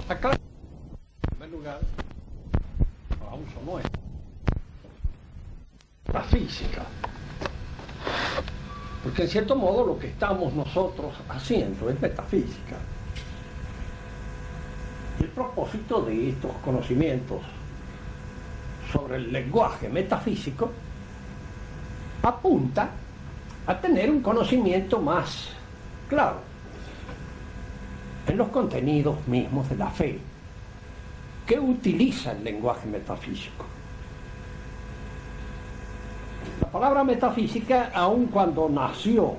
está claro. En primer lugar, para uso nuestro, la física. Porque en cierto modo lo que estamos nosotros haciendo es metafísica. Y el propósito de estos conocimientos sobre el lenguaje metafísico apunta a tener un conocimiento más claro en los contenidos mismos de la fe que utiliza el lenguaje metafísico. La palabra metafísica, aun cuando nació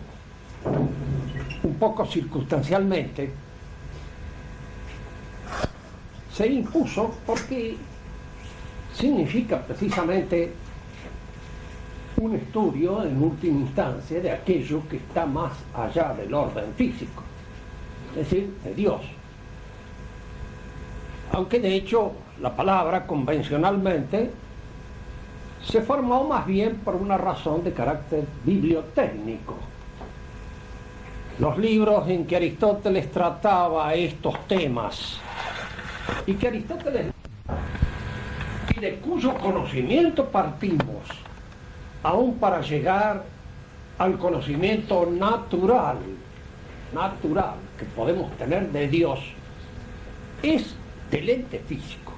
un poco circunstancialmente, se impuso porque significa precisamente un estudio en última instancia de aquello que está más allá del orden físico, es decir, de Dios. Aunque de hecho la palabra convencionalmente se formó más bien por una razón de carácter bibliotécnico. Los libros en que Aristóteles trataba estos temas y que Aristóteles y de cuyo conocimiento partimos, aún para llegar al conocimiento natural que podemos tener de Dios, es del ente físico.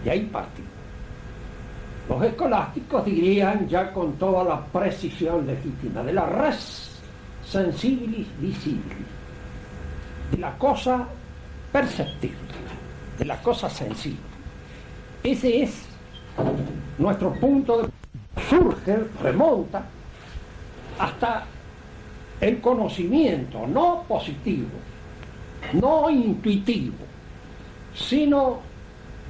Y ahí partimos. Los escolásticos dirían ya con toda la precisión legítima de la res sensibilis visibilis, de la cosa perceptible, de la cosa sensible. Ese es nuestro punto de surge, remonta hasta el conocimiento no positivo, no intuitivo, sino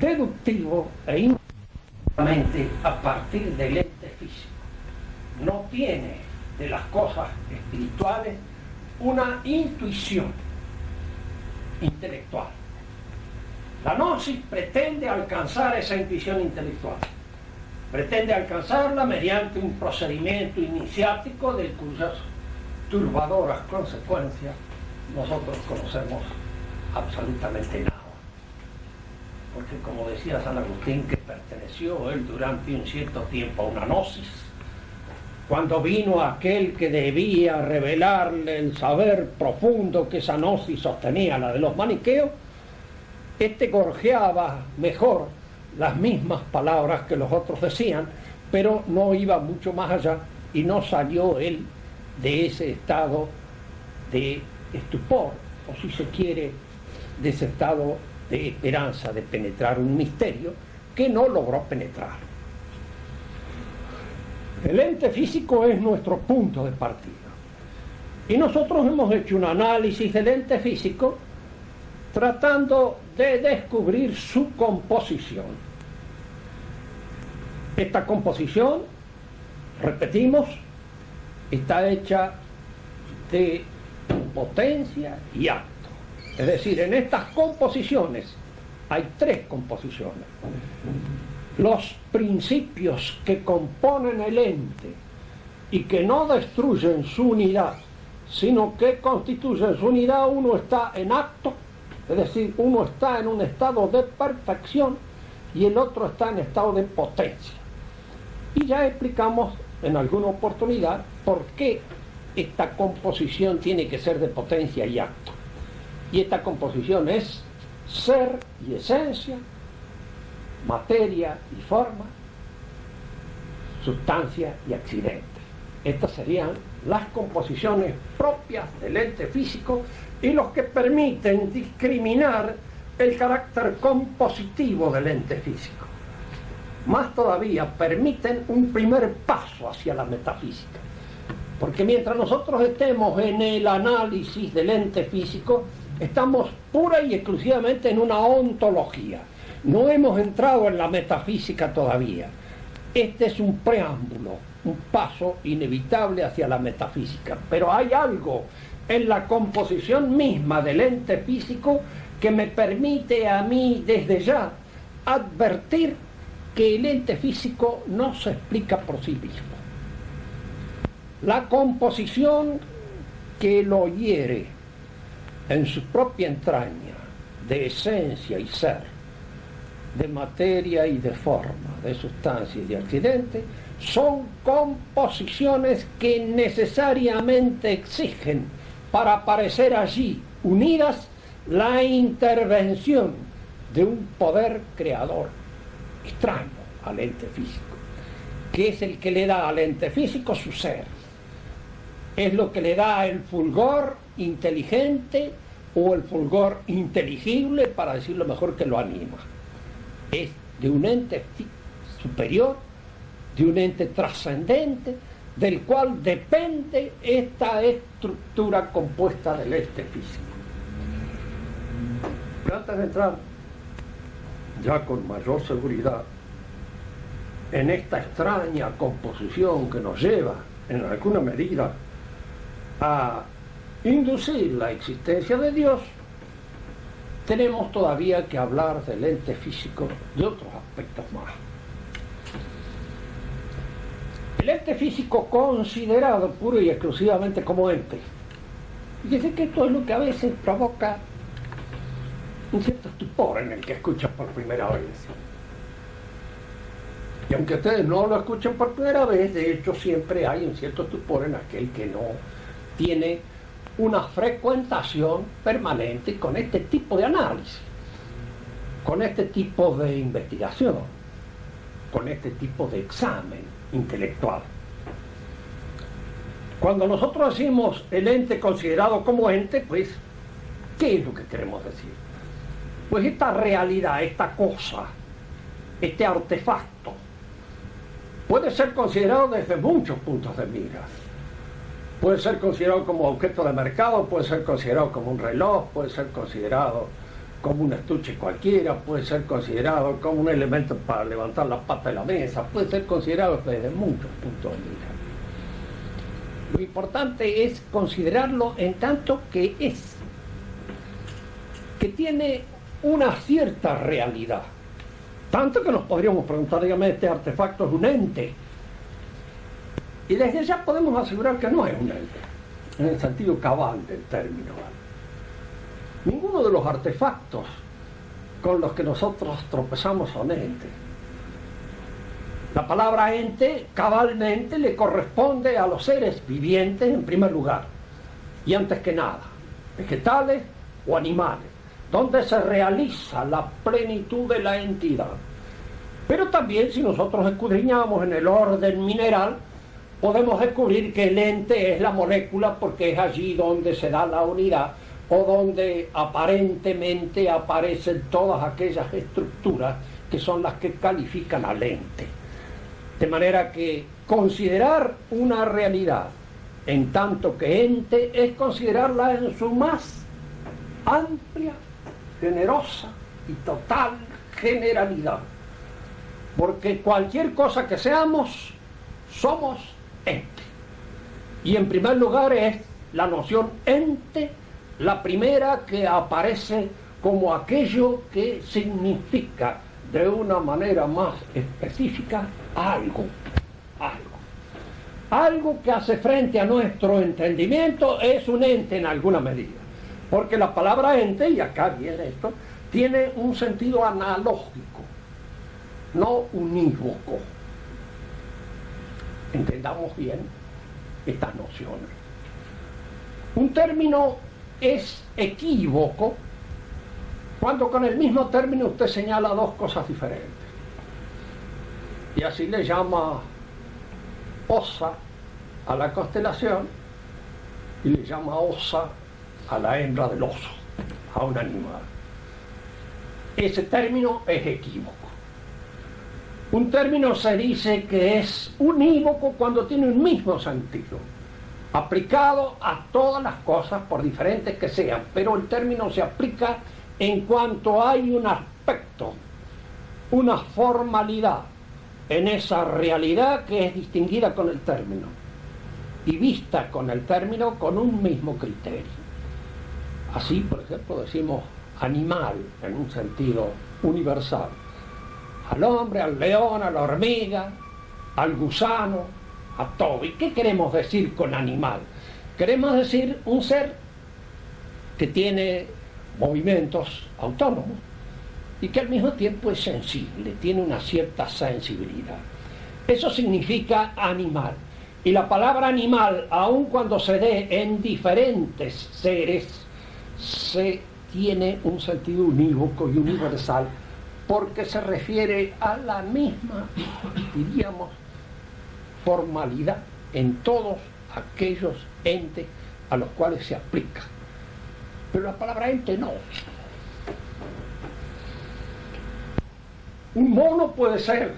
deductivo e intuitivamente a partir del ente físico. No tiene de las cosas espirituales una intuición intelectual. La gnosis pretende alcanzar esa intuición intelectual. Pretende alcanzarla mediante un procedimiento iniciático de cuyas turbadoras consecuencias nosotros conocemos absolutamente nada. Porque como decía San Agustín, que perteneció él durante un cierto tiempo a una gnosis, cuando vino aquel que debía revelarle el saber profundo que esa gnosis sostenía, la de los maniqueos, este gorjeaba mejor las mismas palabras que los otros decían, pero no iba mucho más allá y no salió él de ese estado de estupor, o si se quiere, de ese estado de esperanza de penetrar un misterio que no logró penetrar. El ente físico es nuestro punto de partida. Y nosotros hemos hecho un análisis del ente físico tratando de descubrir su composición. Esta composición, repetimos, está hecha de potencia y acto. Es decir, en estas composiciones hay tres composiciones. Los principios que componen el ente y que no destruyen su unidad, sino que constituyen su unidad, uno está en acto, es decir, uno está en un estado de perfección y el otro está en estado de potencia. Y ya explicamos en alguna oportunidad por qué esta composición tiene que ser de potencia y acto. Y esta composición es ser y esencia, materia y forma, sustancia y accidente. Estas serían las composiciones propias del ente físico y los que permiten discriminar el carácter compositivo del ente físico. Más todavía, permiten un primer paso hacia la metafísica. Porque mientras nosotros estemos en el análisis del ente físico, estamos pura y exclusivamente en una ontología. No hemos entrado en la metafísica todavía. Este es un preámbulo, un paso inevitable hacia la metafísica. Pero hay algo en la composición misma del ente físico que me permite a mí desde ya advertir que el ente físico no se explica por sí mismo. La composición que lo hiere en su propia entraña de esencia y ser, de materia y de forma, de sustancia y de accidente, son composiciones que necesariamente exigen, para aparecer allí unidas, la intervención de un poder creador extraño al ente físico, que es el que le da al ente físico su ser. Es lo que le da el fulgor inteligente o el fulgor inteligible, para decirlo mejor, que lo anima. Es de un ente superior, de un ente trascendente, del cual depende esta estructura compuesta del ente físico. Pero antes de entrar ya con mayor seguridad en esta extraña composición que nos lleva, en alguna medida, a inducir la existencia de Dios, tenemos todavía que hablar del ente físico de otros aspectos más. El ente físico considerado puro y exclusivamente como ente. Fíjense que esto es lo que a veces provoca un cierto estupor en el que escucha por primera vez. Y aunque ustedes no lo escuchen por primera vez, de hecho siempre hay un cierto estupor en aquel que no tiene una frecuentación permanente con este tipo de análisis, con este tipo de investigación, con este tipo de examen intelectual. Cuando nosotros decimos el ente considerado como ente, pues, ¿qué es lo que queremos decir? Pues esta realidad, esta cosa, este artefacto, puede ser considerado desde muchos puntos de mira. Puede ser considerado como objeto de mercado, puede ser considerado como un reloj, puede ser considerado como un estuche cualquiera, puede ser considerado como un elemento para levantar la pata de la mesa, puede ser considerado desde muchos puntos de vista. Lo importante es considerarlo en tanto que es, que tiene una cierta realidad. Tanto que nos podríamos preguntar, dígame, ¿este artefacto es un ente? Y desde ya podemos asegurar que no es un ente, en el sentido cabal del término. Ninguno de los artefactos con los que nosotros tropezamos son entes. La palabra ente cabalmente le corresponde a los seres vivientes en primer lugar, y antes que nada, vegetales o animales, donde se realiza la plenitud de la entidad. Pero también, si nosotros escudriñamos en el orden mineral, podemos descubrir que el ente es la molécula, porque es allí donde se da la unidad, o donde aparentemente aparecen todas aquellas estructuras que son las que califican al ente. De manera que considerar una realidad en tanto que ente es considerarla en su más amplia, generosa y total generalidad. Porque cualquier cosa que seamos, somos ente. Y en primer lugar es la noción ente, la primera que aparece como aquello que significa de una manera más específica algo que hace frente a nuestro entendimiento. Es un ente en alguna medida, porque la palabra ente, y acá viene esto, tiene un sentido analógico, no unívoco. Entendamos bien estas nociones. Un término es equívoco cuando con el mismo término usted señala dos cosas diferentes. Y así le llama osa a la constelación y le llama osa a la hembra del oso, a un animal. Ese término es equívoco. Un término se dice que es unívoco cuando tiene un mismo sentido, aplicado a todas las cosas por diferentes que sean, pero el término se aplica en cuanto hay un aspecto, una formalidad en esa realidad que es distinguida con el término y vista con el término con un mismo criterio. Así, por ejemplo, decimos animal en un sentido universal, al hombre, al león, a la hormiga, al gusano, a todo. ¿Y qué queremos decir con animal? Queremos decir un ser que tiene movimientos autónomos y que al mismo tiempo es sensible, tiene una cierta sensibilidad. Eso significa animal. Y la palabra animal, aun cuando se dé en diferentes seres, tiene un sentido unívoco y universal, porque se refiere a la misma, diríamos, formalidad en todos aquellos entes a los cuales se aplica. Pero la palabra ente no. Un mono puede ser,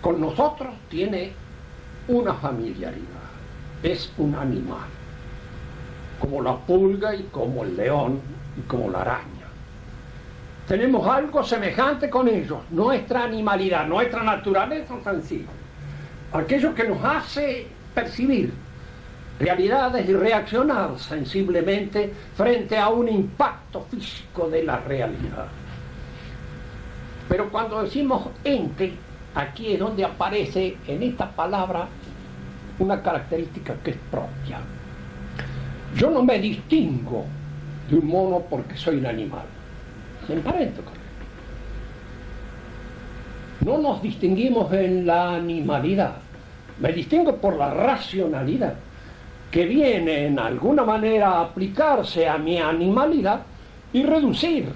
con nosotros tiene una familiaridad, es un animal, como la pulga y como el león y como la araña. Tenemos algo semejante con ellos, nuestra animalidad, nuestra naturaleza sensible, aquello que nos hace percibir realidades y reaccionar sensiblemente frente a un impacto físico de la realidad. Pero cuando decimos ente, aquí es donde aparece en esta palabra una característica que es propia. Yo no me distingo de un mono porque soy un animal. Me emparento con él. No nos distinguimos en la animalidad. Me distingo por la racionalidad, que viene en alguna manera a aplicarse a mi animalidad y reducir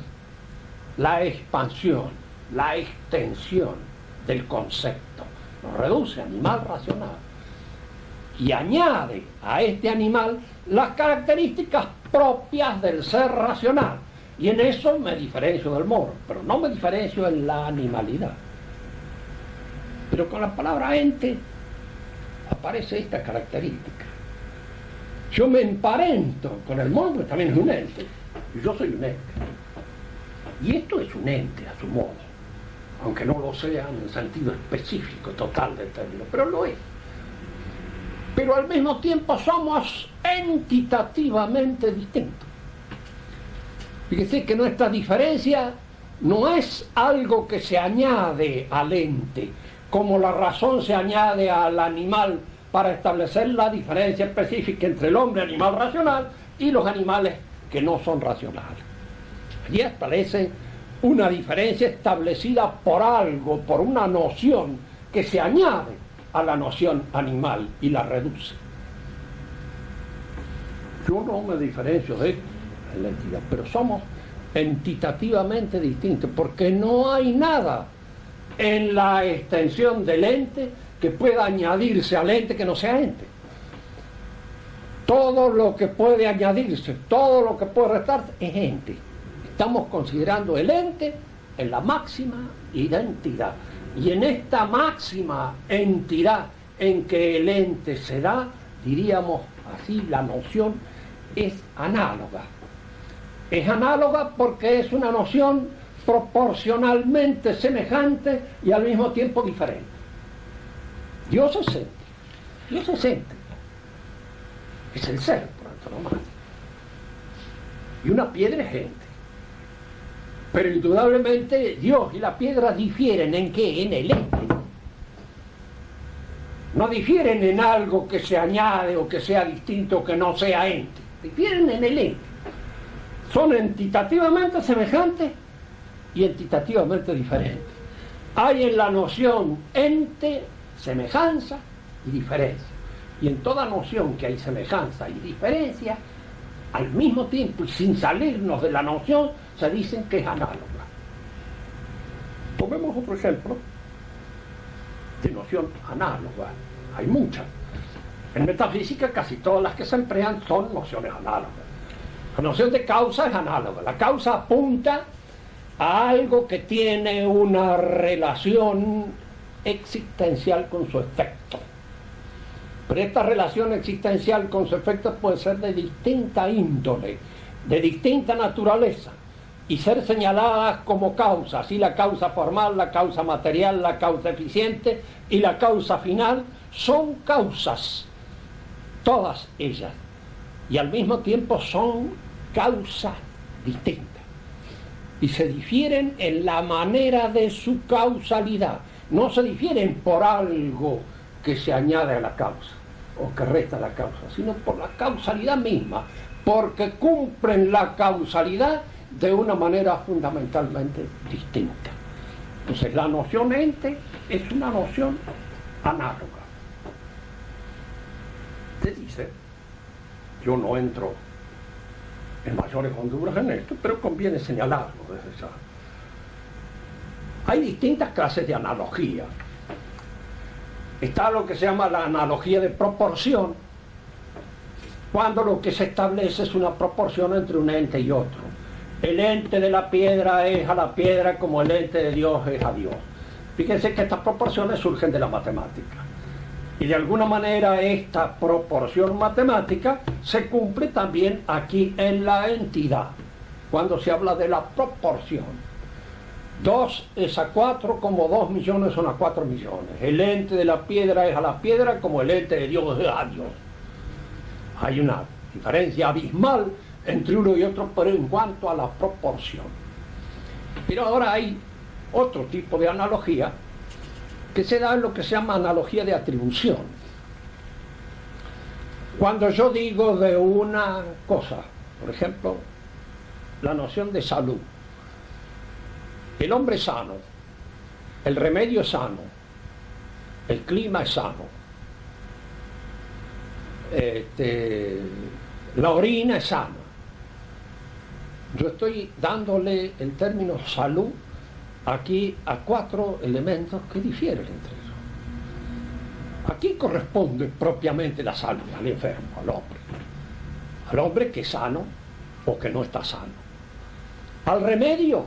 la expansión, la extensión del concepto. Lo reduce a animal racional y añade a este animal las características propias del ser racional, y en eso me diferencio del mono, pero no me diferencio en la animalidad. Pero con la palabra ente aparece esta característica. Yo me emparento con el mono, porque también es un ente, y yo soy un ente. Y esto es un ente a su modo, aunque no lo sea en el sentido específico, total del término, pero lo es. Pero al mismo tiempo somos entitativamente distintos. Fíjese que nuestra diferencia no es algo que se añade al ente, como la razón se añade al animal para establecer la diferencia específica entre el hombre animal racional y los animales que no son racionales. Allí establece una diferencia establecida por algo, por una noción que se añade a la noción animal y la reduce. Yo no me diferencio de esto en la entidad, pero somos entitativamente distintos, porque no hay nada en la extensión del ente que pueda añadirse al ente que no sea ente. Todo lo que puede añadirse, todo lo que puede restarse es ente. Estamos considerando el ente en la máxima identidad. Y en esta máxima entidad en que el ente se da, diríamos así, la noción es análoga. Es análoga porque es una noción proporcionalmente semejante y al mismo tiempo diferente. Dios es ente. Dios es ente. Es el ser, por antonomasia. Y una piedra es ente. Pero indudablemente Dios y la piedra difieren ¿en qué? En el ente. No difieren en algo que se añade o que sea distinto o que no sea ente. Difieren en el ente. Son entitativamente semejantes y entitativamente diferentes. Hay en la noción ente, semejanza y diferencia. Y en toda noción que hay semejanza y diferencia, al mismo tiempo y sin salirnos de la noción, se dicen que es análoga. Tomemos otro ejemplo de noción análoga. Hay muchas. En metafísica casi todas las que se emplean son nociones análogas. La noción de causa es análoga. La causa apunta a algo que tiene una relación existencial con su efecto. Pero esta relación existencial con su efecto puede ser de distinta índole, de distinta naturaleza, y ser señaladas como causas, y la causa formal, la causa material, la causa eficiente y la causa final son causas, todas ellas, y al mismo tiempo son causas distintas, y se difieren en la manera de su causalidad, no se difieren por algo que se añade a la causa o que resta a la causa, sino por la causalidad misma, porque cumplen la causalidad de una manera fundamentalmente distinta. Entonces la noción ente es una noción análoga. Se dice, yo no entro en mayores honduras en esto, pero conviene señalarlo desde ya. Hay distintas clases de analogía. Está lo que se llama la analogía de proporción, cuando lo que se establece es una proporción entre un ente y otro. El ente de la piedra es a la piedra como el ente de Dios es a Dios. Fíjense que estas proporciones surgen de la matemática. Y de alguna manera esta proporción matemática se cumple también aquí en la entidad, cuando se habla de la proporción. 2 es a 4 como 2 millones son a 4 millones. El ente de la piedra es a la piedra como el ente de Dios es a Dios. Hay una diferencia abismal entre uno y otro, pero en cuanto a la proporción. Pero ahora hay otro tipo de analogía que se da en lo que se llama analogía de atribución. Cuando yo digo de una cosa, por ejemplo, la noción de salud, el hombre es sano, el remedio es sano, el clima es sano, la orina es sana. Yo estoy dándole el término salud aquí a 4 elementos que difieren entre ellos. ¿A quién corresponde propiamente la salud? Al enfermo, al hombre que es sano o que no está sano. Al remedio,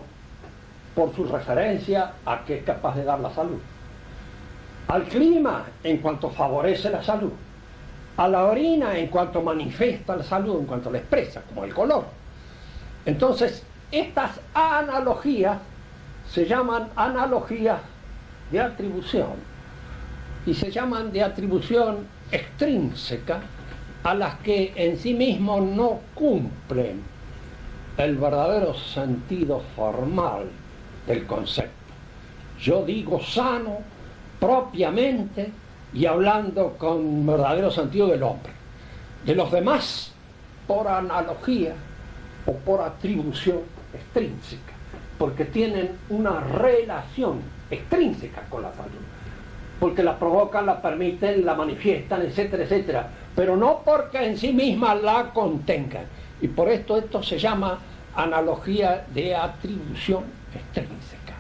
por su referencia a que es capaz de dar la salud. Al clima, en cuanto favorece la salud. A la orina, en cuanto manifiesta la salud, en cuanto la expresa, como el color. Entonces, estas analogías se llaman analogías de atribución y se llaman de atribución extrínseca, a las que en sí mismos no cumplen el verdadero sentido formal del concepto. Yo digo sano propiamente y hablando con verdadero sentido del hombre. De los demás, por analogía o por atribución extrínseca, porque tienen una relación extrínseca con la salud, porque la provocan, la permiten, la manifiestan, etcétera, etcétera, pero no porque en sí misma la contengan. Y por esto se llama analogía de atribución extrínseca.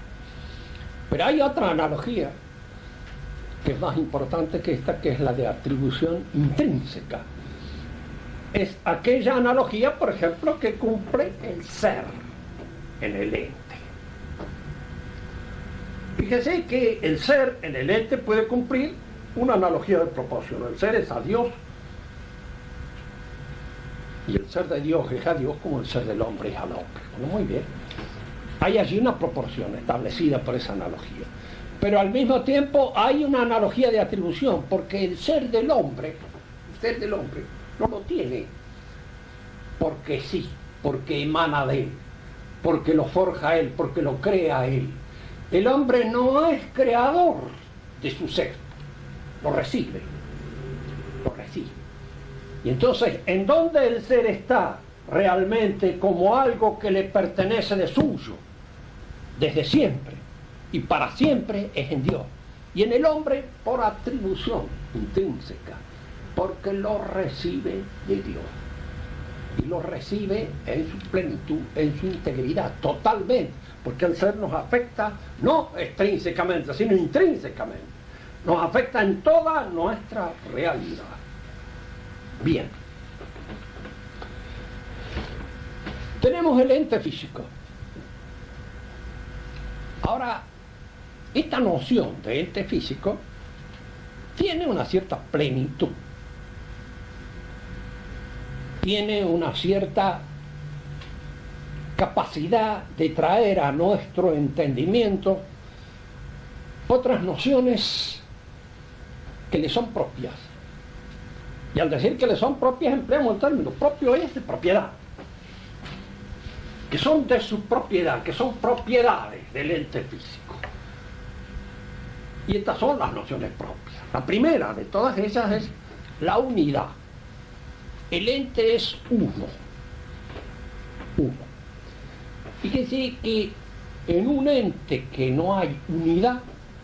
Pero hay otra analogía que es más importante que esta, que es la de atribución intrínseca. Es aquella analogía, por ejemplo, que cumple el ser en el ente. Fíjese que el ser en el ente puede cumplir una analogía de proporción. El ser es a Dios y el ser de Dios es a Dios como el ser del hombre es al hombre. Bueno, muy bien. Hay allí una proporción establecida por esa analogía. Pero al mismo tiempo hay una analogía de atribución, porque el ser del hombre no lo tiene porque sí, porque emana de él, porque lo forja él, porque lo crea él. El hombre no es creador de su ser, lo recibe. Y entonces, ¿en dónde el ser está realmente como algo que le pertenece de suyo, desde siempre y para siempre? Es en Dios. Y en el hombre por atribución intrínseca, porque lo recibe de Dios. Y lo recibe en su plenitud, en su integridad, totalmente. Porque el ser nos afecta no extrínsecamente, sino intrínsecamente. Nos afecta en toda nuestra realidad. Bien. Tenemos el ente físico. Ahora, esta noción de ente físico tiene una cierta plenitud. Tiene una cierta capacidad de traer a nuestro entendimiento otras nociones que le son propias. Y al decir que le son propias, empleamos el término propio, es de propiedad. Que son de su propiedad, que son propiedades del ente físico. Y estas son las nociones propias. La primera de todas ellas es la unidad. el ente es uno. Uno. Fíjense que en un ente que no hay unidad,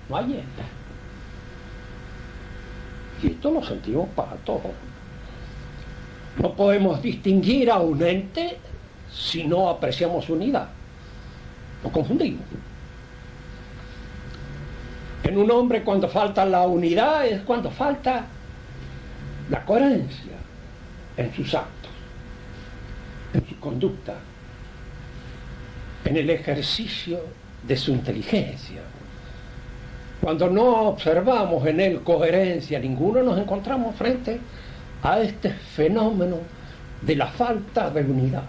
no hay ente. Y esto lo sentimos para todos. No podemos distinguir a un ente si no apreciamos unidad. Lo confundimos. En un hombre, cuando falta la unidad, es cuando falta la coherencia en sus actos, en su conducta, en el ejercicio de su inteligencia. Cuando no observamos en él coherencia ninguna, nos encontramos frente a este fenómeno de la falta de unidad.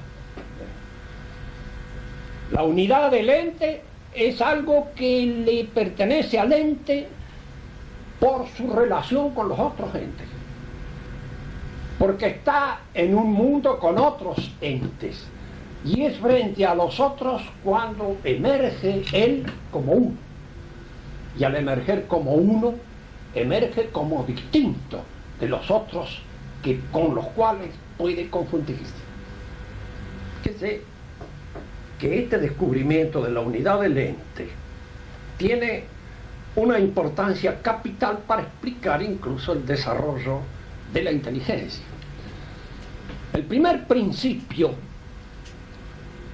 La unidad del ente es algo que le pertenece al ente por su relación con los otros entes, porque está en un mundo con otros entes y es frente a los otros cuando emerge él como uno, y al emerger como uno emerge como distinto de los otros con los cuales puede confundirse. Que este descubrimiento de la unidad del ente tiene una importancia capital para explicar incluso el desarrollo de la inteligencia. El primer principio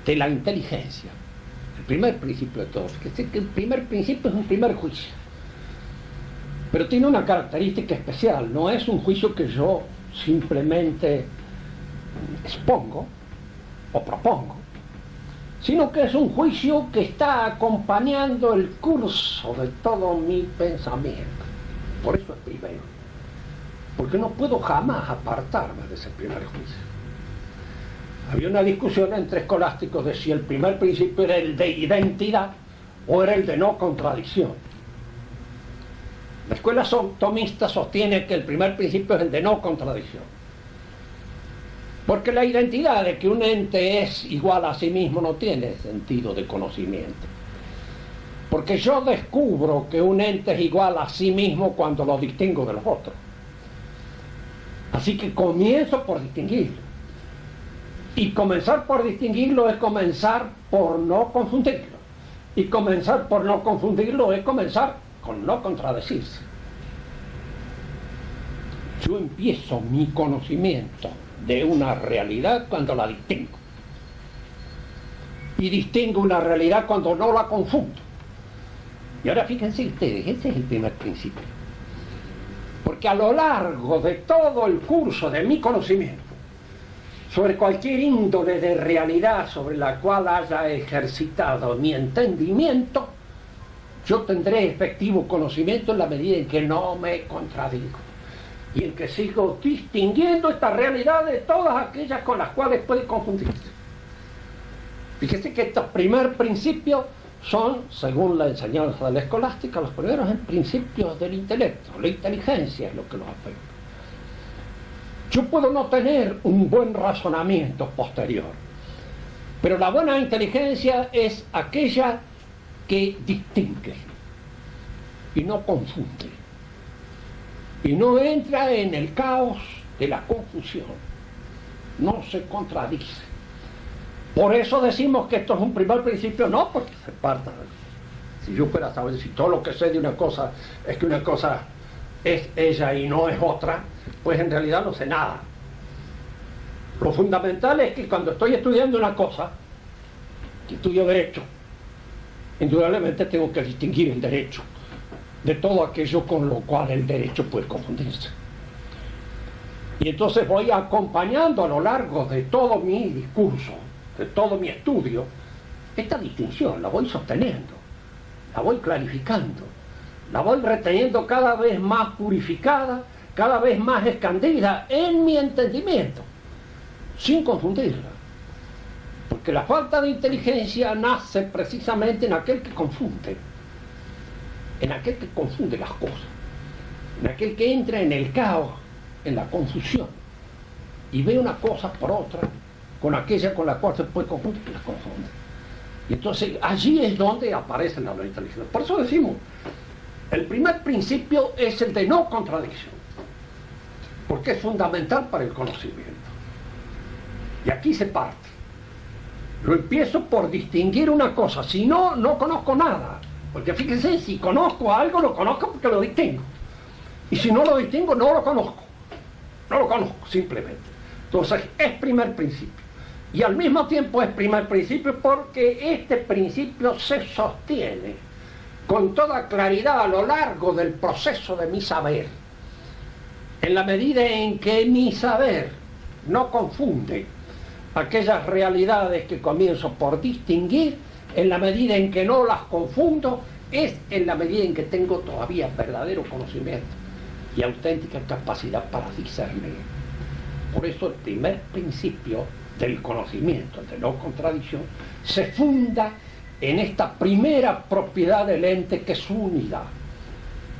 de la inteligencia, el primer principio de todos, que el primer principio es un primer juicio, pero tiene una característica especial. No es un juicio que yo simplemente expongo o propongo, sino que es un juicio que está acompañando el curso de todo mi pensamiento. Por eso es primero, porque no puedo jamás apartarme de ese primer juicio. Había una discusión entre escolásticos de si el primer principio era el de identidad o era el de no contradicción. La escuela tomista sostiene que el primer principio es el de no contradicción, porque la identidad de que un ente es igual a sí mismo no tiene sentido de conocimiento. Porque yo descubro que un ente es igual a sí mismo cuando lo distingo de los otros. Así que comienzo por distinguirlo. Y comenzar por distinguirlo es comenzar por no confundirlo. Y comenzar por no confundirlo es comenzar con no contradecirse. Yo empiezo mi conocimiento de una realidad cuando la distingo, y distingo una realidad cuando no la confundo. Y ahora fíjense ustedes, ese es el primer principio, porque a lo largo de todo el curso de mi conocimiento sobre cualquier índole de realidad sobre la cual haya ejercitado mi entendimiento, yo tendré efectivo conocimiento en la medida en que no me contradigo y en que sigo distinguiendo esta realidad de todas aquellas con las cuales puede confundirse. Fíjese que estos primeros principios son, según la enseñanza de la escolástica, los primeros principios del intelecto. La inteligencia es lo que los afecta. Yo puedo no tener un buen razonamiento posterior, pero la buena inteligencia es aquella que distingue y no confunde, y no entra en el caos de la confusión, no se contradice. Por eso decimos que esto es un primer principio, no porque se parta. Si yo fuera a saber si todo lo que sé de una cosa es que una cosa es ella y no es otra, pues en realidad no sé nada. Lo fundamental es que cuando estoy estudiando una cosa, que estudio derecho, indudablemente tengo que distinguir el derecho de todo aquello con lo cual el derecho puede confundirse. Y entonces voy acompañando a lo largo de todo mi discurso, de todo mi estudio, esta distinción, la voy sosteniendo, la voy clarificando, la voy reteniendo cada vez más purificada, cada vez más escandida en mi entendimiento, sin confundirla. Porque la falta de inteligencia nace precisamente en aquel que confunde, en aquel que confunde las cosas, en aquel que entra en el caos, en la confusión, y ve una cosa por otra, con aquella con la cual se puede confundir, y las confunde. Y entonces allí es donde aparece la inteligencia. Por eso decimos, el primer principio es el de no contradicción, porque es fundamental para el conocimiento. Y aquí se parte. Lo empiezo por distinguir una cosa. Si no, no conozco nada. Porque fíjense, si conozco algo, lo conozco porque lo distingo. Y si no lo distingo, no lo conozco. No lo conozco, simplemente. Entonces, es primer principio. Y al mismo tiempo es primer principio porque este principio se sostiene con toda claridad a lo largo del proceso de mi saber. En la medida en que mi saber no confunde aquellas realidades que comienzo por distinguir, en la medida en que no las confundo, es en la medida en que tengo todavía verdadero conocimiento y auténtica capacidad para discernir. Por eso el primer principio del conocimiento, de no contradicción, se funda en esta primera propiedad del ente, que es su unidad,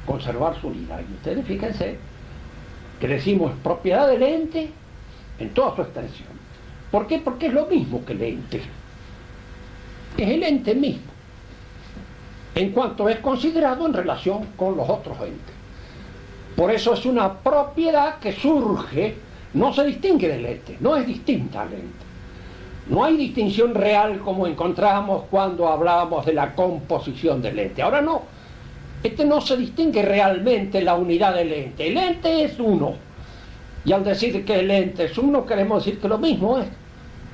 conservar su unidad. Y ustedes fíjense que decimos propiedad del ente en toda su extensión. ¿Por qué? Porque es lo mismo que el ente. Es el ente mismo, en cuanto es considerado en relación con los otros entes. Por eso es una propiedad que surge, no se distingue del ente, no es distinta al ente. No hay distinción real como encontramos cuando hablábamos de la composición del ente. Ahora no, no se distingue realmente la unidad del ente. El ente es uno. Y al decir que el ente es uno, queremos decir que lo mismo es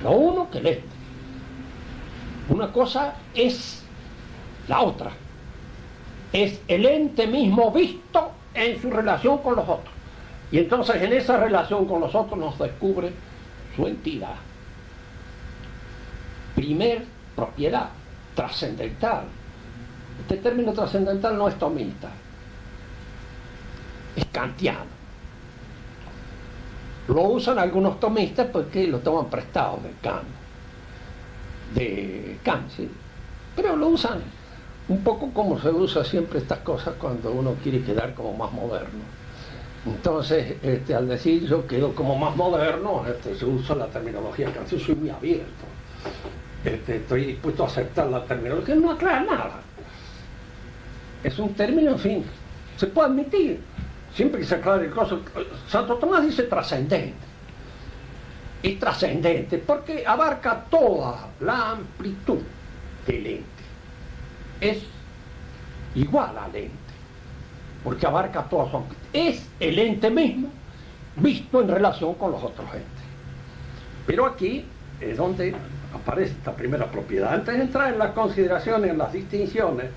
lo uno que el ente. Una cosa es la otra. Es el ente mismo visto en su relación con los otros. Y entonces en esa relación con los otros nos descubre su entidad. Primer propiedad, trascendental. Este término trascendental no es tomista, es kantiano. Lo usan algunos tomistas porque lo toman prestado de Kant, ¿sí? Pero lo usan un poco como se usa siempre estas cosas cuando uno quiere quedar como más moderno. Entonces, al decir yo quedo como más moderno, se usa la terminología Kant. Yo soy muy abierto. Estoy dispuesto a aceptar la terminología, no aclara nada. Es un término, en fin, se puede admitir, siempre que se aclare el caso. Santo Tomás dice trascendente. Es trascendente porque abarca toda la amplitud del ente. Es igual al ente, porque abarca toda su amplitud. Es el ente mismo visto en relación con los otros entes. Pero aquí es donde aparece esta primera propiedad. Antes de entrar en las consideraciones, en las distinciones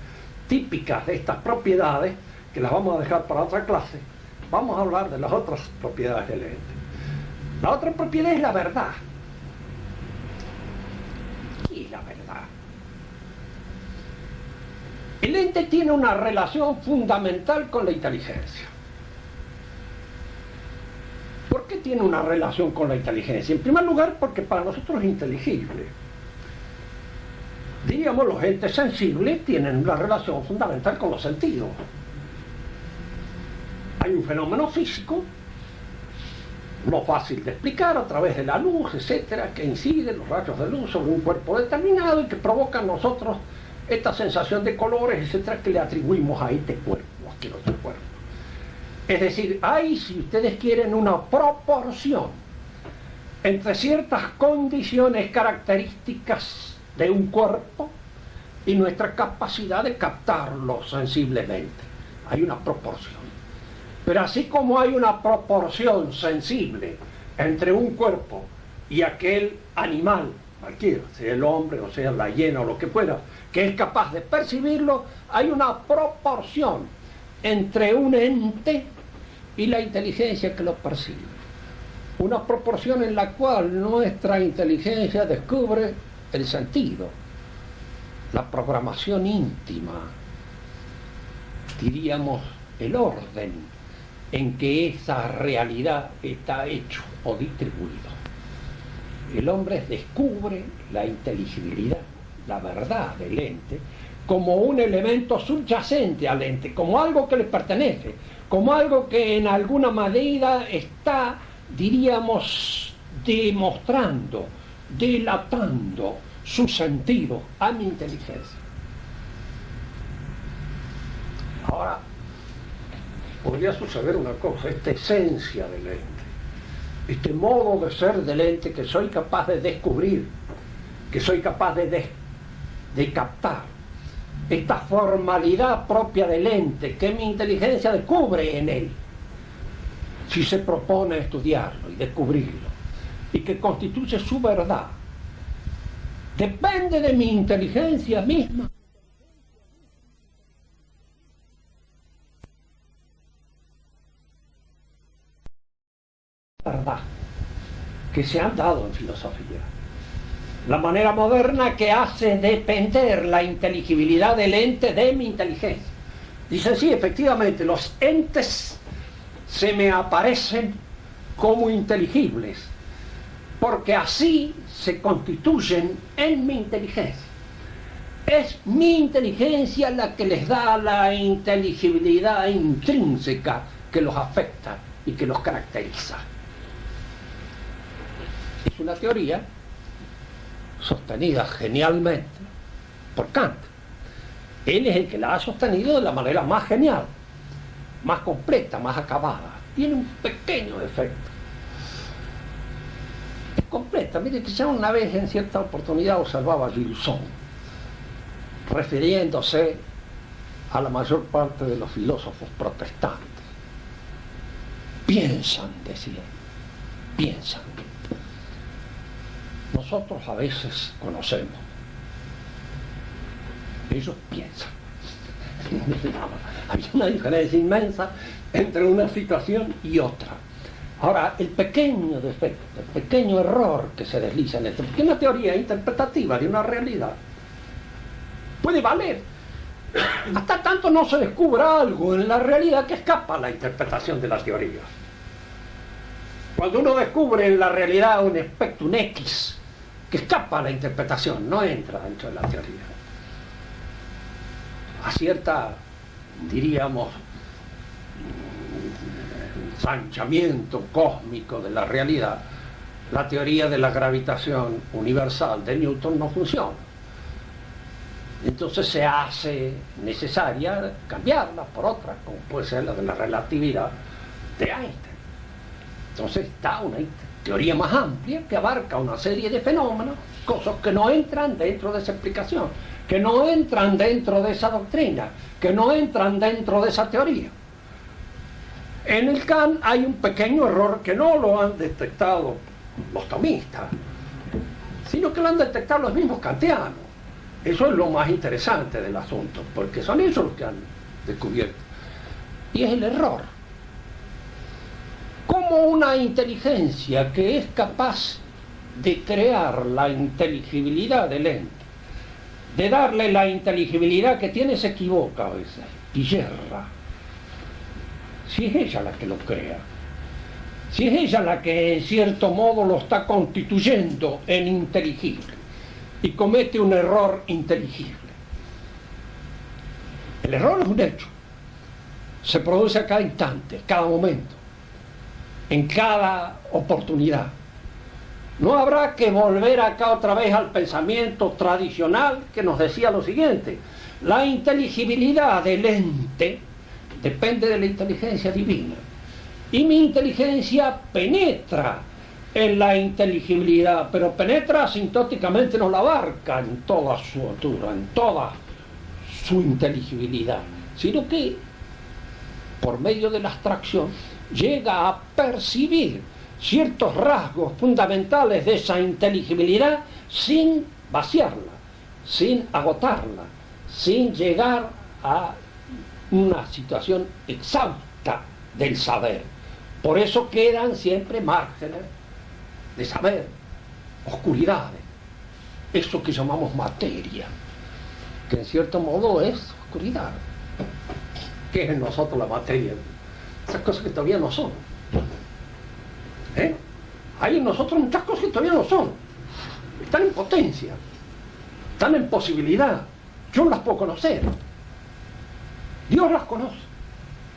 típicas de estas propiedades, que las vamos a dejar para otra clase, vamos a hablar de las otras propiedades del ente. La otra propiedad es la verdad. ¿Qué es la verdad? El ente tiene una relación fundamental con la inteligencia. ¿Por qué tiene una relación con la inteligencia? En primer lugar, porque para nosotros es inteligible. Diríamos, los entes sensibles tienen una relación fundamental con los sentidos. Hay un fenómeno físico, no fácil de explicar, a través de la luz, etcétera, que incide los rayos de luz sobre un cuerpo determinado y que provoca en nosotros esta sensación de colores, etcétera, que le atribuimos a este cuerpo, a aquel otro cuerpo. Es decir, hay, si ustedes quieren, una proporción entre ciertas condiciones características de un cuerpo y nuestra capacidad de captarlo sensiblemente. Hay una proporción. Pero así como hay una proporción sensible entre un cuerpo y aquel animal, cualquiera, sea el hombre o sea la hiena o lo que fuera, que es capaz de percibirlo, hay una proporción entre un ente y la inteligencia que lo percibe. Una proporción en la cual nuestra inteligencia descubre el sentido, la programación íntima, diríamos el orden en que esa realidad está hecho o distribuido. El hombre descubre la inteligibilidad, la verdad del ente, como un elemento subyacente al ente, como algo que le pertenece, como algo que en alguna medida está, diríamos, demostrando, delatando su sentido a mi inteligencia. Ahora, podría suceder una cosa, esta esencia del ente, este modo de ser del ente que soy capaz de descubrir, que soy capaz de captar, esta formalidad propia del ente que mi inteligencia descubre en él, si se propone estudiarlo y descubrirlo, y que constituye su verdad, depende de mi inteligencia misma. Verdad que se han dado en filosofía, la manera moderna que hace depender la inteligibilidad del ente de mi inteligencia. Dice, sí, efectivamente, los entes se me aparecen como inteligibles, porque así se constituyen en mi inteligencia. Es mi inteligencia la que les da la inteligibilidad intrínseca que los afecta y que los caracteriza. Es una teoría sostenida genialmente por Kant. Él es el que la ha sostenido de la manera más genial, más completa, más acabada. Tiene un pequeño defecto. Es completa. Mire que ya una vez en cierta oportunidad observaba a Gilson, refiriéndose a la mayor parte de los filósofos protestantes. Piensan, decía, piensan. Nosotros a veces conocemos, ellos piensan. Hay una diferencia inmensa entre una situación y otra. Ahora, el pequeño defecto, el pequeño error que se desliza en esto, porque una teoría interpretativa de una realidad puede valer hasta tanto no se descubra algo en la realidad que escapa a la interpretación de la teoría. Cuando uno descubre en la realidad un aspecto, un X, que escapa a la interpretación, no entra dentro de la teoría. A cierta, diríamos, ensanchamiento cósmico de la realidad, la teoría de la gravitación universal de Newton no funciona. Entonces se hace necesaria cambiarla por otra, como puede ser la de la relatividad de Einstein. Entonces está una teoría más amplia que abarca una serie de fenómenos, cosas que no entran dentro de esa explicación, que no entran dentro de esa doctrina, que no entran dentro de esa teoría. En el Kant hay un pequeño error que no lo han detectado los tomistas, sino que lo han detectado los mismos kantianos. Eso es lo más interesante del asunto, porque son ellos los que han descubierto. Y es el error. Como una inteligencia que es capaz de crear la inteligibilidad del ente, de darle la inteligibilidad que tiene, se equivoca a veces y yerra. Si es ella la que lo crea, si es ella la que en cierto modo lo está constituyendo en inteligible y comete un error inteligible. El error es un hecho, se produce a cada instante, cada momento, en cada oportunidad. No habrá que volver acá otra vez al pensamiento tradicional que nos decía lo siguiente: la inteligibilidad del ente depende de la inteligencia divina, y mi inteligencia penetra en la inteligibilidad, pero penetra asintóticamente, no la abarca en toda su altura, en toda su inteligibilidad, sino que por medio de la abstracción llega a percibir ciertos rasgos fundamentales de esa inteligibilidad sin vaciarla, sin agotarla, sin llegar a una situación exhausta del saber. Por eso quedan siempre márgenes de saber, oscuridades, eso que llamamos materia, que en cierto modo es oscuridad. ¿Qué es en nosotros la materia? Esas cosas que todavía no son. Hay en nosotros muchas cosas que todavía no son. Están en potencia, están en posibilidad. Yo no las puedo conocer. Dios las conoce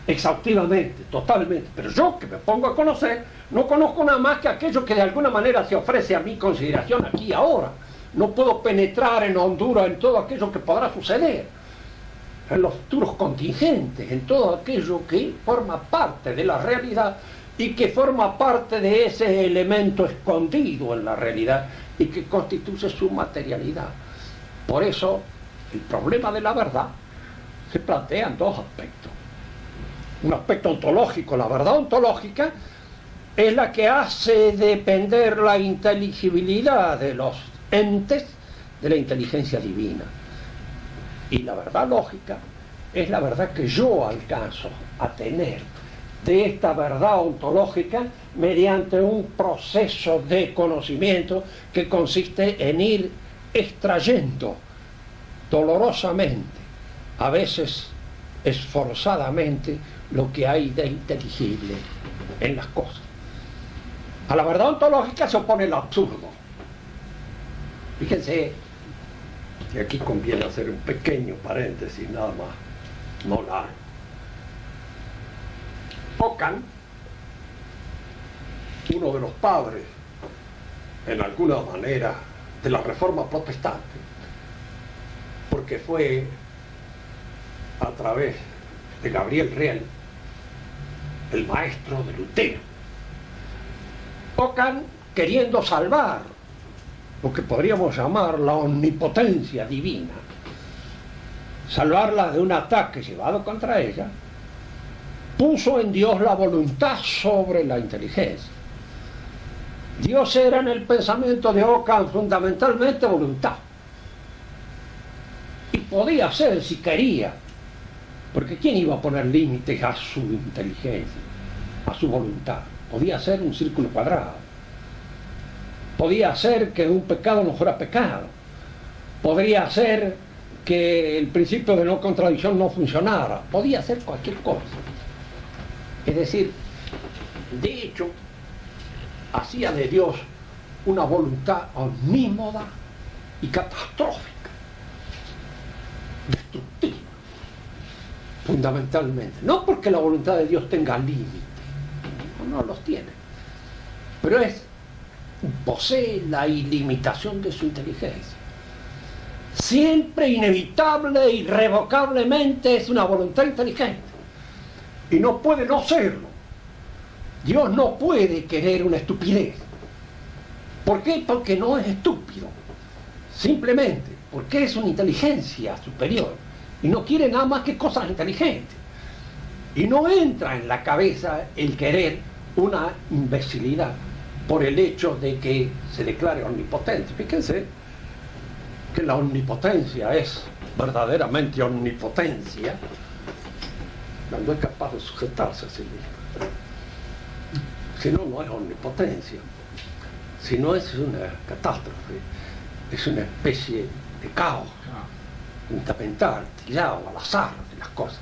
exhaustivamente, totalmente, pero yo que me pongo a conocer no conozco nada más que aquello que de alguna manera se ofrece a mi consideración aquí y ahora. No puedo penetrar en Honduras en todo aquello que podrá suceder, en los futuros contingentes, en todo aquello que forma parte de la realidad y que forma parte de ese elemento escondido en la realidad y que constituye su materialidad. Por eso, el problema de la verdad se plantea en dos aspectos. Un aspecto ontológico. La verdad ontológica es la que hace depender la inteligibilidad de los entes de la inteligencia divina. Y la verdad lógica es la verdad que yo alcanzo a tener de esta verdad ontológica mediante un proceso de conocimiento que consiste en ir extrayendo dolorosamente, a veces esforzadamente, lo que hay de inteligible en las cosas. A la verdad ontológica se opone el absurdo. Fíjense, y aquí conviene hacer un pequeño paréntesis nada más, no largo. Ockham, uno de los padres, en alguna manera, de la Reforma Protestante, porque fue a través de Gabriel Real, el maestro de Lutero. Ockham, queriendo salvar lo que podríamos llamar la omnipotencia divina, salvarla de un ataque llevado contra ella, puso en Dios la voluntad sobre la inteligencia. Dios era en el pensamiento de Ockham fundamentalmente voluntad. Y podía ser si quería, porque ¿quién iba a poner límites a su inteligencia, a su voluntad? Podía ser un círculo cuadrado. Podía ser que un pecado no fuera pecado. Podría ser que el principio de no contradicción no funcionara. Podía ser cualquier cosa. Es decir, de hecho, hacía de Dios una voluntad omnímoda y catastrófica, destructiva, fundamentalmente. No porque la voluntad de Dios tenga límites, no los tiene, pero posee la ilimitación de su inteligencia. Siempre, inevitable, irrevocablemente es una voluntad inteligente. Y no puede no serlo. Dios no puede querer una estupidez. ¿Por qué? Porque no es estúpido. Simplemente porque es una inteligencia superior. Y no quiere nada más que cosas inteligentes. Y no entra en la cabeza el querer una imbecilidad por el hecho de que se declare omnipotente. Fíjense que la omnipotencia es verdaderamente omnipotencia cuando es capaz de sujetarse a sí mismo. Si no, no es omnipotencia. Si no, es una catástrofe. Es una especie de caos fundamental, tirado al azar de las cosas.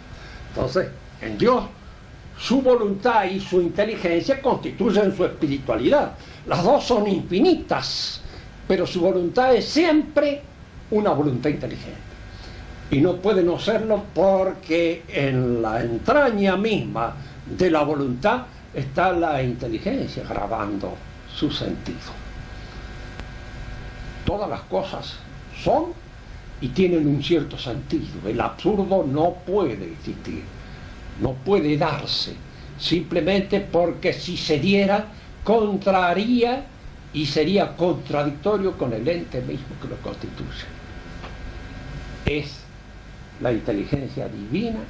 Entonces, en Dios, su voluntad y su inteligencia constituyen su espiritualidad. Las dos son infinitas, pero su voluntad es siempre una voluntad inteligente. Y no puede no serlo porque en la entraña misma de la voluntad está la inteligencia grabando su sentido. Todas las cosas son y tienen un cierto sentido. El absurdo no puede existir, no puede darse, simplemente porque si se diera, contraría y sería contradictorio con el ente mismo que lo constituye. Es la inteligencia divina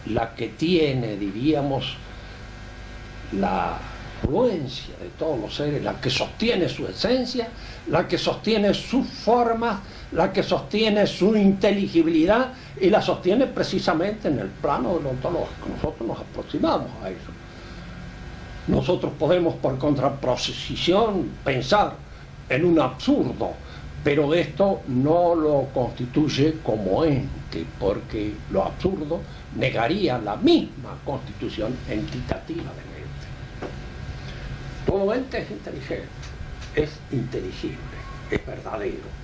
la que tiene, diríamos, la influencia de todos los seres, la que sostiene su esencia, la que sostiene sus formas, la que sostiene su inteligibilidad y la sostiene precisamente en el plano de lo ontológico. Nosotros nos aproximamos a eso. Nosotros podemos por contraposición pensar en un absurdo, pero esto no lo constituye como ente, porque lo absurdo negaría la misma constitución entitativa del ente. Todo ente es inteligente, es inteligible, es verdadero.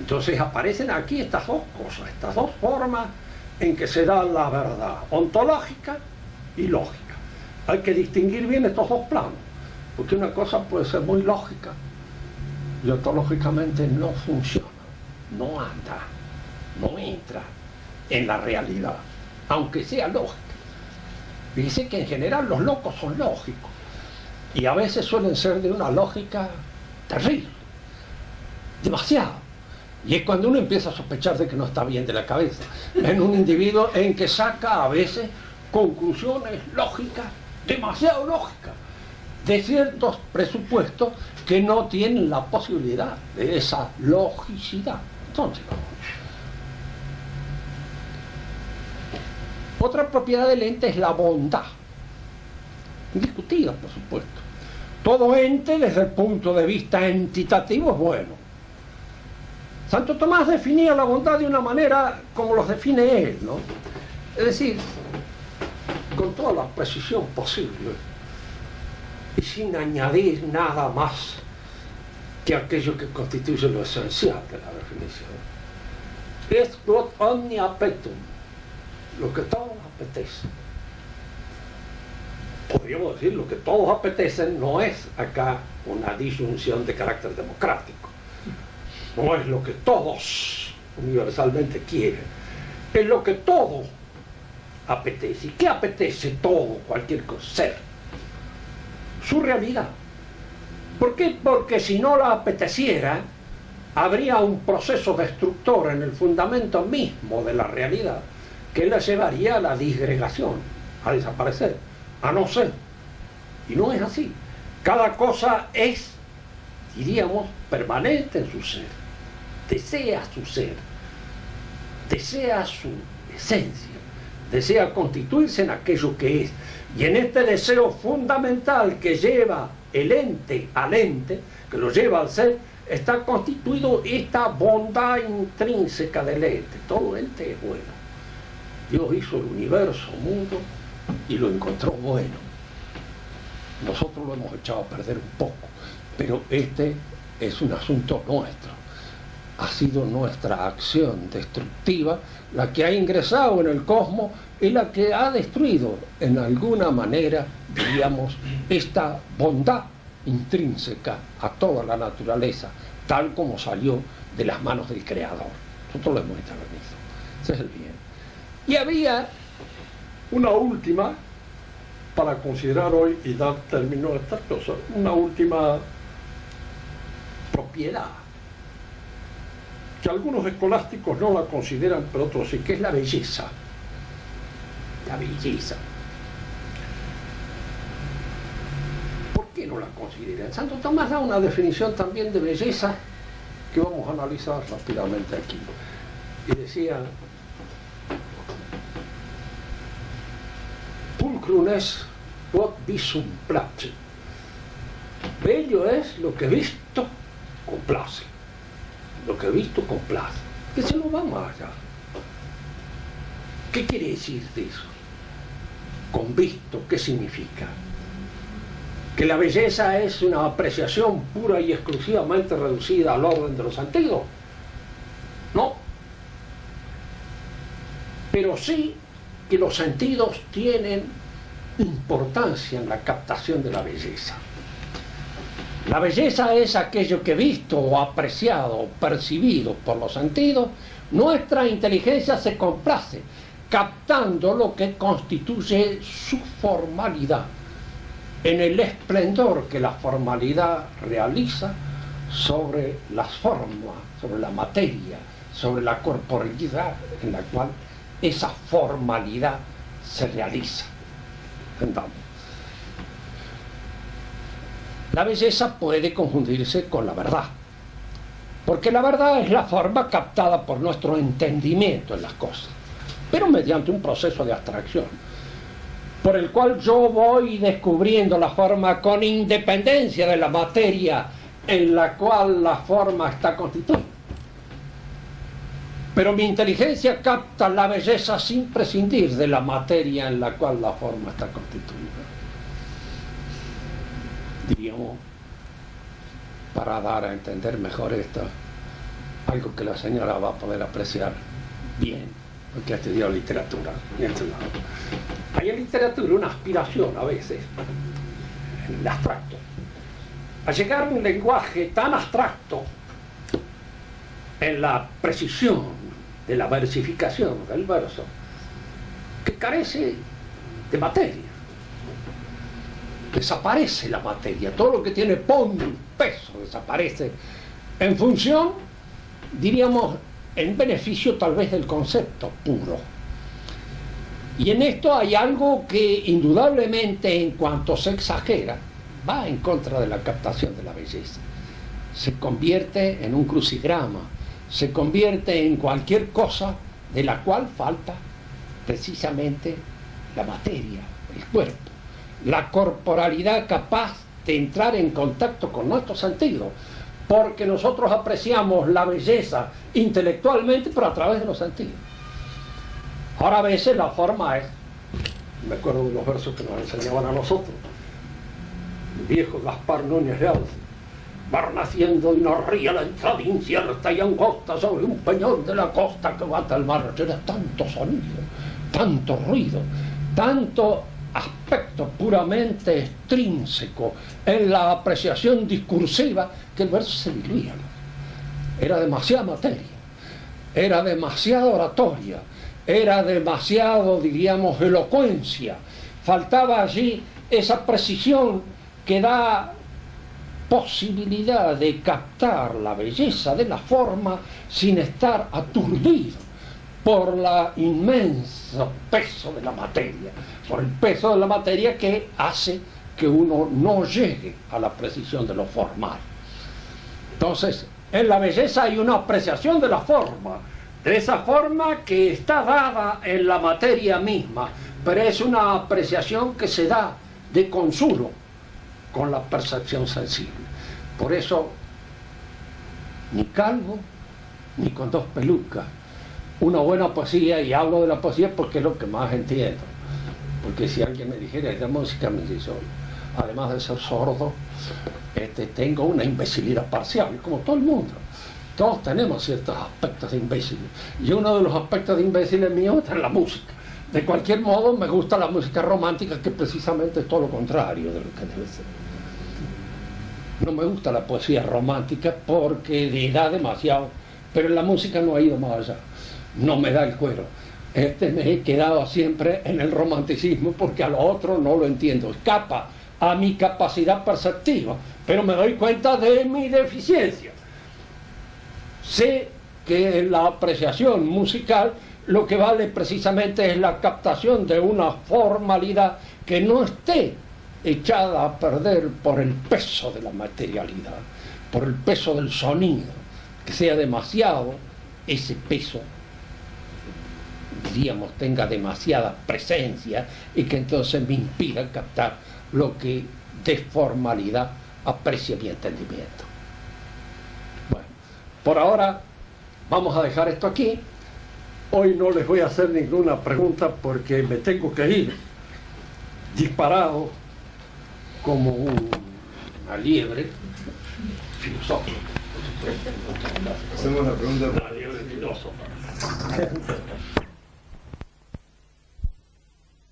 Entonces aparecen aquí estas dos cosas, estas dos formas en que se da la verdad, ontológica y lógica. Hay que distinguir bien estos dos planos, porque una cosa puede ser muy lógica y ontológicamente no funciona, no anda, no entra en la realidad, aunque sea lógica. Dice que en general los locos son lógicos y a veces suelen ser de una lógica terrible, demasiado. Y es cuando uno empieza a sospechar de que no está bien de la cabeza, en un individuo en que saca a veces conclusiones lógicas, demasiado lógicas, de ciertos presupuestos que no tienen la posibilidad de esa logicidad. Entonces, otra propiedad del ente es la bondad, indiscutida, por supuesto. Todo ente, desde el punto de vista entitativo, es bueno. Santo Tomás definía la bondad de una manera como los define él, ¿no? Es decir, con toda la precisión posible y sin añadir nada más que aquello que constituye lo esencial de la definición. Es quod omnia appetum, lo que todos apetecen. Podríamos decir, lo que todos apetecen no es acá una disyunción de carácter democrático. No es lo que todos universalmente quieren. Es lo que todo apetece. ¿Y qué apetece todo, cualquier cosa? Ser. Su realidad. ¿Por qué? Porque si no la apeteciera, habría un proceso destructor en el fundamento mismo de la realidad que la llevaría a la disgregación, a desaparecer, a no ser. Y no es así. Cada cosa es, diríamos, permanente en su ser. Desea su ser, desea su esencia, desea constituirse en aquello que es. Y en este deseo fundamental que lleva el ente al ente, que lo lleva al ser, está constituido esta bondad intrínseca del ente. Todo ente es bueno. Dios hizo el universo, mundo, y lo encontró bueno. Nosotros lo hemos echado a perder un poco, pero este es un asunto nuestro. Ha sido nuestra acción destructiva la que ha ingresado en el cosmos y la que ha destruido en alguna manera, diríamos, esta bondad intrínseca a toda la naturaleza, tal como salió de las manos del Creador. Nosotros lo hemos intervenido. Ese es el bien. Y había una última, para considerar hoy y dar término a estas cosas, una última propiedad que algunos escolásticos no la consideran, pero otros sí, que es la belleza. La belleza. ¿Por qué no la consideran? Santo Tomás da una definición también de belleza que vamos a analizar rápidamente aquí. Y decía: pulcrum est quod visum placet. Bello es lo que visto complace. Lo que visto complace. Que se nos va más allá. ¿Qué quiere decir de eso? Con visto, ¿qué significa? ¿Que la belleza es una apreciación pura y exclusivamente reducida al orden de los sentidos? No. Pero sí que los sentidos tienen importancia en la captación de la belleza. La belleza es aquello que visto o apreciado o percibido por los sentidos, nuestra inteligencia se complace captando lo que constituye su formalidad, en el esplendor que la formalidad realiza sobre las formas, sobre la materia, sobre la corporeidad en la cual esa formalidad se realiza. ¿Entendamos? La belleza puede confundirse con la verdad, porque la verdad es la forma captada por nuestro entendimiento en las cosas, pero mediante un proceso de abstracción, por el cual yo voy descubriendo la forma con independencia de la materia en la cual la forma está constituida. Pero mi inteligencia capta la belleza sin prescindir de la materia en la cual la forma está constituida. Diríamos, para dar a entender mejor esto, algo que la señora va a poder apreciar bien, porque ha estudiado literatura. Hay en literatura una aspiración a veces, en el abstracto, a llegar a un lenguaje tan abstracto en la precisión de la versificación del verso, que carece de materia. Desaparece la materia, todo lo que tiene peso desaparece en función, diríamos, en beneficio tal vez del concepto puro. Y en esto hay algo que indudablemente, en cuanto se exagera, va en contra de la captación de la belleza. Se convierte en un crucigrama, se convierte en cualquier cosa de la cual falta precisamente la materia, el cuerpo, la corporalidad capaz de entrar en contacto con nuestros sentidos, porque nosotros apreciamos la belleza intelectualmente, pero a través de los sentidos. Ahora a veces la forma es, me acuerdo de los versos que nos enseñaban a nosotros, el viejo Gaspar Núñez de Alce: mar naciendo y nos ría la entrada incierta y angosta sobre un peñón de la costa que bate al mar. Era tanto sonido, tanto ruido, tanto aspecto puramente extrínseco en la apreciación discursiva, que el verso se diluía. Era demasiada materia, era demasiada oratoria, era demasiado, diríamos, elocuencia. Faltaba allí esa precisión que da posibilidad de captar la belleza de la forma sin estar aturdido por el inmenso peso de la materia, por el peso de la materia que hace que uno no llegue a la precisión de lo formal. Entonces, en la belleza hay una apreciación de la forma, de esa forma que está dada en la materia misma, pero es una apreciación que se da de consuelo con la percepción sensible. Por eso, ni calvo, ni con dos pelucas. Una buena poesía, y hablo de la poesía porque es lo que más entiendo. Porque si alguien me dijera de música, me dice: además de ser sordo, tengo una imbecilidad parcial, como todo el mundo. Todos tenemos ciertos aspectos de imbéciles. Y uno de los aspectos de imbéciles míos está en la música. De cualquier modo, me gusta la música romántica, que precisamente es todo lo contrario de lo que debe ser. No me gusta la poesía romántica porque le da demasiado, pero en la música no ha ido más allá. No me da el cuero. Me he quedado siempre en el romanticismo porque a lo otro no lo entiendo. Escapa a mi capacidad perceptiva, pero me doy cuenta de mi deficiencia. Sé que en la apreciación musical lo que vale precisamente es la captación de una formalidad que no esté echada a perder por el peso de la materialidad, por el peso del sonido, que sea demasiado ese peso, diríamos, tenga demasiada presencia y que entonces me impida captar lo que de formalidad aprecia mi entendimiento. Bueno, por ahora vamos a dejar esto aquí. Hoy no les voy a hacer ninguna pregunta porque me tengo que ir disparado como una liebre filosófica. Hacemos la pregunta. Una liebre filósofa.